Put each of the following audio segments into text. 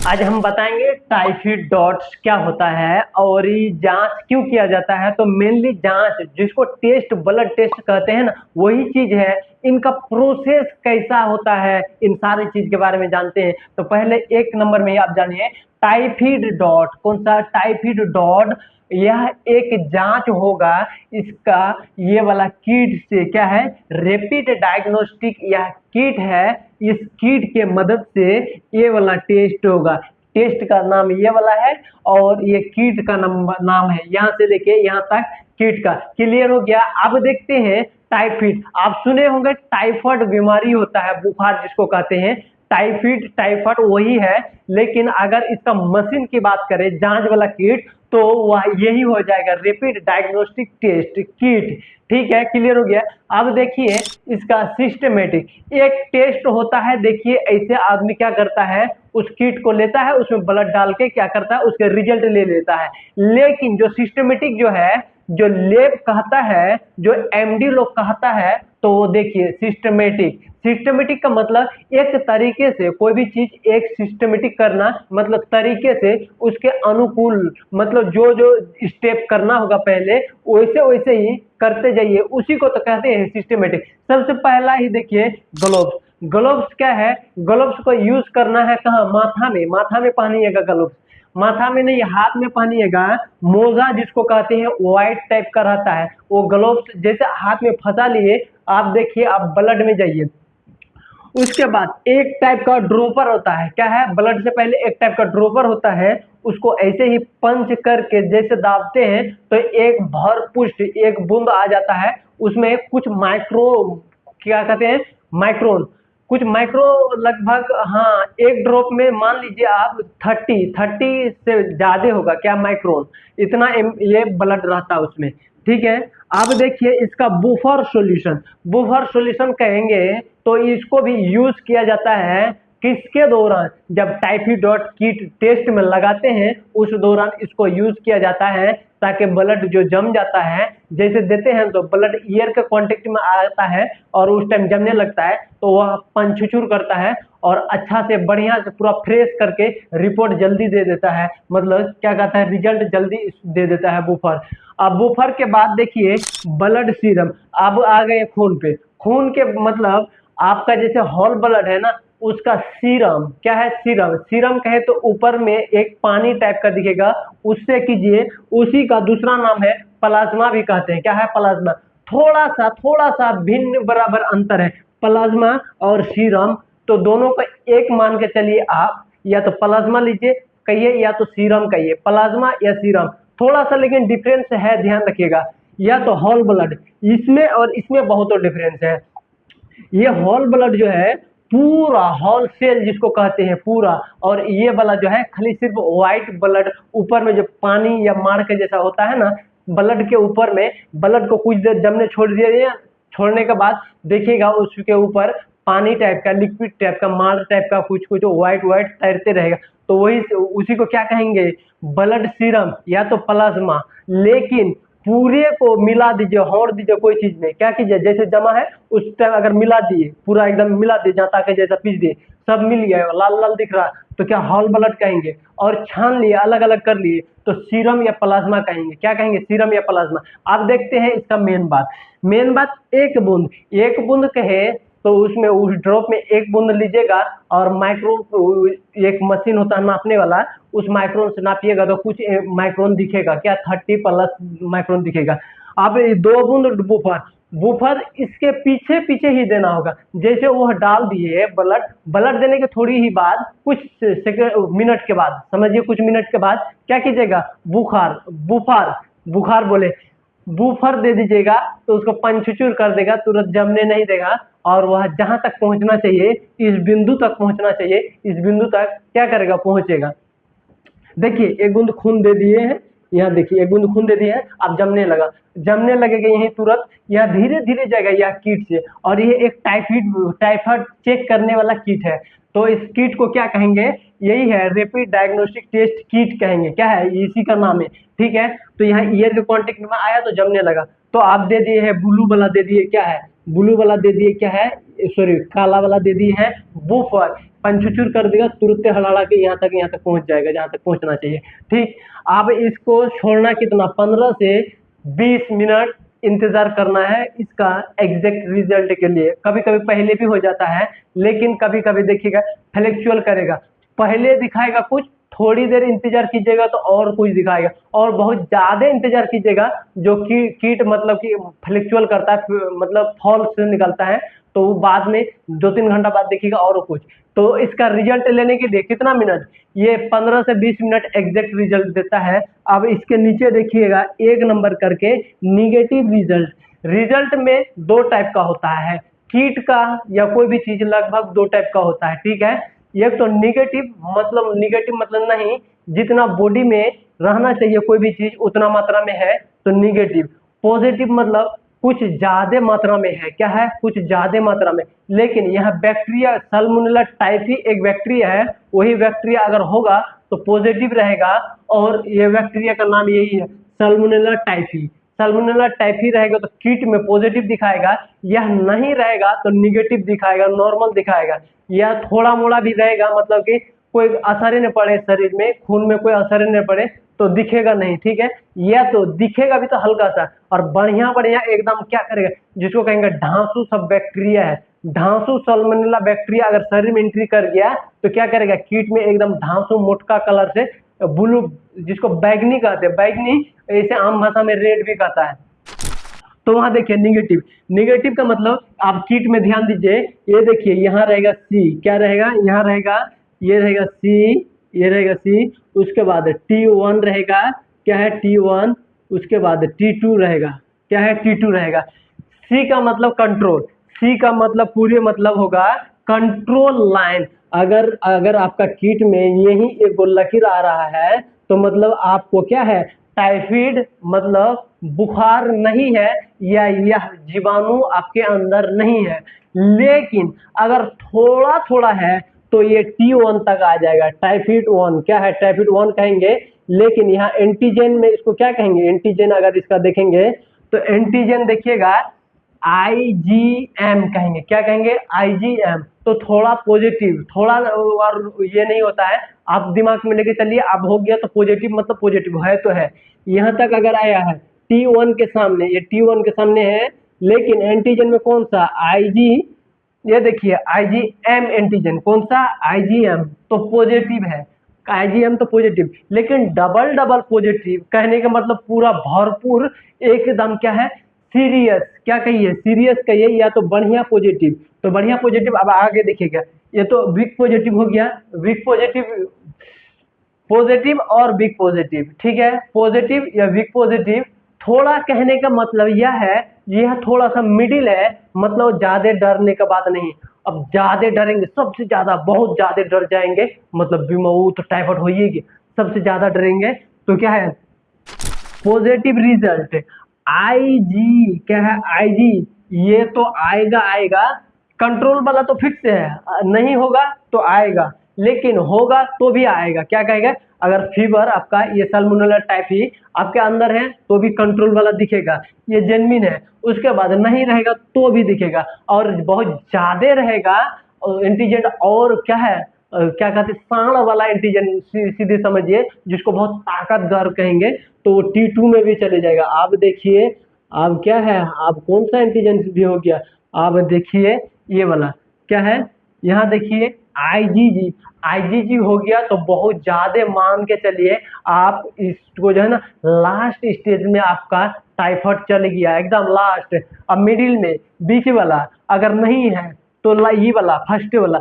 आज हम बताएंगे टाइफाइड डॉट्स क्या होता है और ये जांच क्यों किया जाता है। तो मेनली जांच जिसको टेस्ट ब्लड टेस्ट कहते हैं ना, वही चीज है। इनका प्रोसेस कैसा होता है, इन सारी चीज के बारे में जानते हैं। तो पहले एक नंबर में आप जानिए टाइफाइड डॉट। कौन सा टाइफाइड डॉट? यह एक जांच होगा इसका, ये वाला किट से। क्या है? रैपिड डायग्नोस्टिक यह किट है। इस किट के मदद से ये वाला टेस्ट होगा। टेस्ट का नाम ये वाला है और ये किट का नाम है। यहाँ से लेके यहाँ तक किट का क्लियर हो गया। अब देखते हैं टाइफाइड। आप सुने होंगे टाइफाइड बीमारी होता है, बुखार जिसको कहते हैं। टाइफाइड वही है, लेकिन अगर इसका मशीन की बात करें, जांच वाला किट, तो वह यही हो जाएगा रैपिड डायग्नोस्टिक टेस्ट किट। ठीक है, क्लियर हो गया। अब देखिए इसका सिस्टमेटिक एक टेस्ट होता है। देखिए ऐसे आदमी क्या करता है, उस किट को लेता है, उसमें ब्लड डाल के क्या करता है, उसके रिजल्ट ले लेता है। लेकिन जो सिस्टमेटिक जो है, जो लैब कहता है, जो एमडी लोग कहता है, तो वो देखिए सिस्टमेटिक का मतलब एक तरीके से कोई भी चीज एक सिस्टमेटिक करना, मतलब तरीके से उसके अनुकूल, मतलब जो जो स्टेप करना होगा पहले वैसे वैसे ही करते जाइए, उसी को तो कहते हैं सिस्टमेटिक। सबसे पहला ही देखिए ग्लोव्स। ग्लोव्स क्या है? ग्लोव्स को यूज करना है कहाँ? माथा में पहनिएगा ग्लोव्स। माथा में नहीं, हाथ में पहनिएगा। मोजा जिसको कहते हैं व्हाइट टाइप का रहता है, वो ग्लोव्स जैसे हाथ में फंसा लिए। आप देखिए, आप ब्लड में जाइए, उसके बाद एक टाइप का ड्रॉपर होता है। क्या है? ब्लड से पहले एक टाइप का ड्रॉपर होता है। उसको ऐसे ही पंच करके जैसे दाबते हैं तो एक भरपुष्ट एक बूंद आ जाता है। उसमें कुछ माइक्रो, क्या कहते हैं, माइक्रोन, कुछ माइक्रो, लगभग, हाँ, एक ड्रॉप में मान लीजिए आप 30 से ज्यादा होगा। क्या? माइक्रोन। इतना ये ब्लड रहता है उसमें। ठीक है। अब देखिए इसका बुफर सॉल्यूशन कहेंगे तो इसको भी यूज किया जाता है किसके दौरान? जब टाइफाइड डॉट किट टेस्ट में लगाते हैं उस दौरान इसको यूज किया जाता है, ताकि ब्लड जो जम जाता है, जैसे देते हैं तो ब्लड ईयर के कांटेक्ट में आता है और उस टाइम जमने लगता है, तो वह पंचुचुर करता है और अच्छा से बढ़िया से पूरा फ्रेश करके रिपोर्ट जल्दी दे देता है। मतलब क्या कहता है, रिजल्ट जल्दी दे देता है बुफर। अब बुफर के बाद देखिए ब्लड सीरम। अब आ गए खून पे। खून के मतलब आपका जैसे हॉल ब्लड है ना, उसका सीरम। क्या है? सीरम कहे तो ऊपर में एक पानी टाइप का दिखेगा, उससे कीजिए। उसी का दूसरा नाम है प्लाज्मा भी कहते हैं। क्या है? प्लाज्मा। थोड़ा सा भिन्न बराबर अंतर है प्लाज्मा और सीरम। तो दोनों को एक मान के चलिए आप, या तो प्लाज्मा लीजिए कहिए या तो सीरम कहिए, प्लाज्मा या सीरम। थोड़ा सा लेकिन डिफरेंस है, ध्यान रखिएगा। या तो हॉल ब्लड, इसमें और इसमें बहुत डिफरेंस है। ये हॉल ब्लड जो है पूरा हॉल सेल जिसको कहते हैं पूरा, और ये वाला जो है खाली सिर्फ व्हाइट ब्लड, ऊपर में जो पानी या माड़ के जैसा होता है ना ब्लड के ऊपर में, ब्लड को कुछ देर जमने छोड़ दिए। छोड़ने के बाद देखिएगा उसके ऊपर पानी टाइप का, लिक्विड टाइप का, माड़ टाइप का कुछ कुछ व्हाइट व्हाइट तैरते रहेगा। तो वही उसी को क्या कहेंगे? ब्लड सीरम या तो प्लाज्मा। लेकिन पूरे को मिला दीजिए, होड़ दीजिए कोई चीज में। क्या कीजिए, जैसे जमा है उस टाइम अगर मिला दिए, पूरा एकदम मिला दिए, जहाँ तक जैसा पीस दिए, सब मिल गया, लाल लाल दिख रहा, तो क्या हॉल ब्लड कहेंगे। और छान लिए, अलग अलग कर लिए, तो सीरम या प्लाज्मा कहेंगे। क्या कहेंगे? सीरम या प्लाज्मा। अब देखते हैं इसका मेन बात एक बूंद कहे तो उसमें उस ड्रॉप में एक बूंद लीजिएगा और माइक्रो, एक मशीन होता है नापने वाला, उस माइक्रोन से नापिएगा तो कुछ माइक्रोन दिखेगा। क्या? 30+ माइक्रोन दिखेगा। अब ये 2 बूंद बुफर इसके पीछे पीछे ही देना होगा। जैसे वह डाल दिए ब्लड देने के थोड़ी ही बाद, कुछ सेकंड मिनट के बाद, समझिए कुछ मिनट के बाद क्या कीजिएगा, बुखार बोले, बूफर दे दीजिएगा तो उसको पंचुचूर कर देगा, तुरंत जमने नहीं देगा। और वह जहां तक पहुंचना चाहिए, इस बिंदु तक पहुंचना चाहिए, इस बिंदु तक क्या करेगा, पहुंचेगा। देखिए एक बूंद खून दे दिए हैं, यहाँ देखिए एक बूंद खून दे दिए हैं, अब जमने लगेगा यही तुरंत। यह धीरे धीरे जाएगा यह किट से। और ये एक टाइफाइड चेक करने वाला किट है। तो इस किट को क्या कहेंगे? यही है रैपिड डायग्नोस्टिक टेस्ट किट कहेंगे। क्या है? इसी का नाम है। ठीक है। तो यहाँ ईयर के कॉन्टेक्ट में आया तो जमने लगा, तो आप दे दिए है ब्लू वाला, दे दिए क्या है, ब्लू वाला दे दिए क्या है, सॉरी काला वाला दे दिए है बुफर। पंचुचूर कर देगा, तुरंत हड़ाड़ा के यहाँ तक पहुंच जाएगा जहाँ तक पहुंचना चाहिए। ठीक, अब इसको छोड़ना कितना, 15 से 20 मिनट इंतजार करना है इसका एग्जैक्ट रिजल्ट के लिए। कभी कभी पहले भी हो जाता है, लेकिन कभी कभी देखिएगा फ्लैक्चुअल करेगा, पहले दिखाएगा कुछ, थोड़ी देर इंतजार कीजिएगा तो और कुछ दिखाएगा, और बहुत ज्यादा इंतजार कीजिएगा जो कि कीट मतलब कि फ्लैक्चुअल करता है, मतलब फॉल से निकलता है, तो वो बाद में 2-3 घंटा बाद देखिएगा और कुछ। तो इसका रिजल्ट लेने के लिए कितना मिनट, ये 15 से 20 मिनट एग्जैक्ट रिजल्ट देता है। अब इसके नीचे देखिएगा 1 नंबर करके निगेटिव रिजल्ट। रिजल्ट में 2 टाइप का होता है, कीट का या कोई भी चीज लगभग 2 टाइप का होता है। ठीक है, एक तो निगेटिव मतलब नहीं, जितना बॉडी में रहना चाहिए कोई भी चीज उतना मात्रा में है तो निगेटिव। पॉजिटिव मतलब कुछ ज्यादा मात्रा में है, क्या है, कुछ ज्यादा मात्रा में। लेकिन यहाँ बैक्टीरिया साल्मोनेला टाइफी एक बैक्टीरिया है, वही बैक्टीरिया अगर होगा तो पॉजिटिव रहेगा, और ये बैक्टीरिया का नाम यही है साल्मोनेला टाइफी। साल्मोनेला टाइफी रहेगा तो कीट में पॉजिटिव दिखाएगा, यह नहीं रहेगा तो निगेटिव दिखाएगा, नॉर्मल दिखाएगा। या थोड़ा मोड़ा भी रहेगा, मतलब कि कोई असर ही नहीं पड़े शरीर में, खून में कोई असर ही नहीं पड़े तो दिखेगा नहीं। ठीक है, या तो दिखेगा भी तो हल्का सा, और बढ़िया बढ़िया एकदम क्या करेगा, जिसको कहेंगे ढांसू सब बैक्टीरिया है, ढांसू साल्मोनेला बैक्टीरिया अगर शरीर में एंट्री कर गया तो क्या करेगा, कीट में एकदम ढांसू मोटका कलर से ब्लू, जिसको बैगनी कहते हैं, बैगनी ऐसे आम भाषा में रेड भी कहता है। तो वहां देखिए निगेटिव, निगेटिव का मतलब आप कीट में ध्यान दीजिए, ये देखिए यहाँ रहेगा सी, क्या रहेगा, यहाँ रहेगा, ये रहेगा सी, ये रहेगा सी, उसके बाद T1 रहेगा, क्या है T1, उसके बाद T2 रहेगा, क्या है T2 रहेगा। सी का मतलब कंट्रोल, सी का मतलब पूरे मतलब होगा कंट्रोल लाइन। अगर अगर आपका कीट में यही एक लकीर आ रहा है तो मतलब आपको क्या है, टाइफाइड मतलब बुखार नहीं है, या यह जीवाणु आपके अंदर नहीं है। लेकिन अगर थोड़ा थोड़ा है तो ये T1 तक आ जाएगा, टाइफाइड 1, क्या है टाइफाइड 1 कहेंगे। लेकिन यहाँ एंटीजन में इसको क्या कहेंगे, एंटीजन अगर इसका देखेंगे तो एंटीजन देखिएगा IgM कहेंगे, क्या कहेंगे IgM। तो थोड़ा पॉजिटिव, थोड़ा और ये नहीं होता है, आप दिमाग में लेके चलिए, अब हो गया तो पॉजिटिव मतलब पॉजिटिव है तो है। यहाँ तक अगर आया है T1 के सामने, ये T1 के सामने है, लेकिन एंटीजन में कौन सा IG, ये देखिए IgM एंटीजन, कौन सा IgM, तो पॉजिटिव है, IgM तो पॉजिटिव। लेकिन डबल डबल पॉजिटिव कहने का मतलब पूरा भरपूर एकदम क्या है, सीरियस, क्या कहिए सीरियस कहिए, या तो बढ़िया पॉजिटिव। तो बढ़िया पॉजिटिव अब आगे देखिएगा, ये तो वीक पॉजिटिव हो गया, वीक पॉजिटिव, पॉजिटिव और वीक पॉजिटिव। ठीक है, पॉजिटिव या वीक पॉजिटिव, थोड़ा कहने का मतलब यह है, यह थोड़ा सा मिडिल है, मतलब ज्यादा डरने का बात नहीं। अब ज्यादा डरेंगे, सबसे ज्यादा बहुत ज्यादा डर जाएंगे, मतलब बीमार तो टाइफाइड होइएगी, सबसे ज्यादा डरेंगे तो क्या है पॉजिटिव रिजल्ट। IG क्या है IG, ये तो आएगा आएगा, कंट्रोल वाला तो फिक्स है, नहीं होगा तो आएगा, लेकिन होगा तो भी आएगा। क्या कहेगा, अगर फीवर आपका ये साल्मोनेला टाइफी आपके अंदर है तो भी कंट्रोल वाला दिखेगा, ये जेन्युइन है। उसके बाद नहीं रहेगा तो भी दिखेगा, और बहुत ज्यादा रहेगा एंटीजन, और क्या है क्या कहते हैं सांड वाला एंटीजन, सीधे समझिए, जिसको बहुत ताकतवर कहेंगे, तो वो T2 में भी चले जाएगा। आप देखिए, अब क्या है, आप कौन सा एंटीजन भी हो गया, आप देखिए ये वाला क्या है, यहाँ देखिए IgG हो गया, तो बहुत ज्यादा मान के चलिए आप इसको जो है ना लास्ट स्टेज में आपका टाइफाइड चल गया एकदम लास्ट। अब मिडिल में बीच वाला अगर नहीं है तो ये वाला फर्स्ट वाला,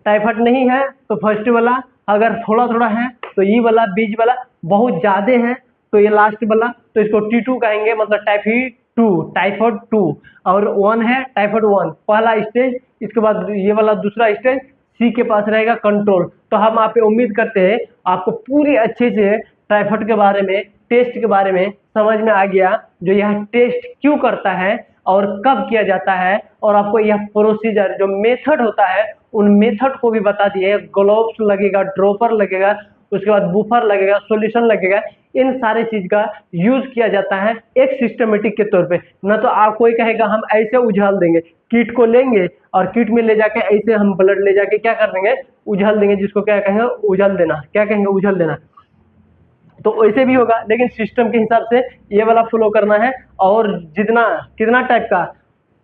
टाइफाइड नहीं है तो फर्स्ट वाला, अगर थोड़ा थोड़ा है तो ये वाला, बीच वाला, बहुत ज्यादा है तो ये लास्ट वाला, तो इसको T2 कहेंगे, मतलब टाइफाइड 2, और 1 है टाइफाइड 1 पहला स्टेज। इसके बाद ये वाला दूसरा स्टेज, C के पास रहेगा कंट्रोल। तो हम आप पे उम्मीद करते हैं आपको पूरी अच्छे से टाइफाइड के बारे में, टेस्ट के बारे में समझ में आ गया, जो यह टेस्ट क्यों करता है और कब किया जाता है, और आपको यह प्रोसीजर जो मेथड होता है उन मेथड को भी बता दिए। ग्लोव्स लगेगा, ड्रॉपर लगेगा, उसके बाद बूफर लगेगा, सॉल्यूशन लगेगा, इन सारे चीज का यूज किया जाता है एक सिस्टमेटिक के तौर पे। ना तो आप कोई कहेगा हम ऐसे उछाल देंगे, किट को लेंगे और किट में ले जाके ऐसे हम ब्लड ले जाके क्या कर देंगे, उछाल देंगे, जिसको क्या कहेंगे, उछाल देना, क्या कहेंगे, उछाल देना। तो वैसे भी होगा, लेकिन सिस्टम के हिसाब से ये वाला फॉलो करना है। और जितना कितना टाइप का,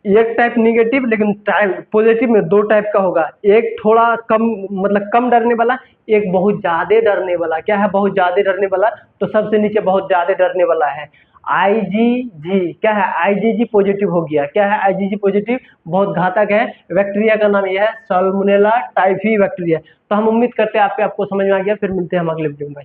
एक टाइप निगेटिव, लेकिन टाइप पॉजिटिव में दो टाइप का होगा। एक थोड़ा कम, मतलब कम डरने वाला, एक बहुत ज्यादा डरने वाला। क्या है बहुत ज्यादा डरने वाला? तो सबसे नीचे बहुत ज्यादा डरने वाला है आईजीजी। क्या है? आईजीजी पॉजिटिव हो गया। क्या है आईजीजी पॉजिटिव? बहुत घातक है। बैक्टीरिया का नाम यह है साल्मोनेला टाइफी बैक्टीरिया। तो हम उम्मीद करते हैं आपको समझ में आ गया। फिर मिलते हैं हम अगले वीडियो में।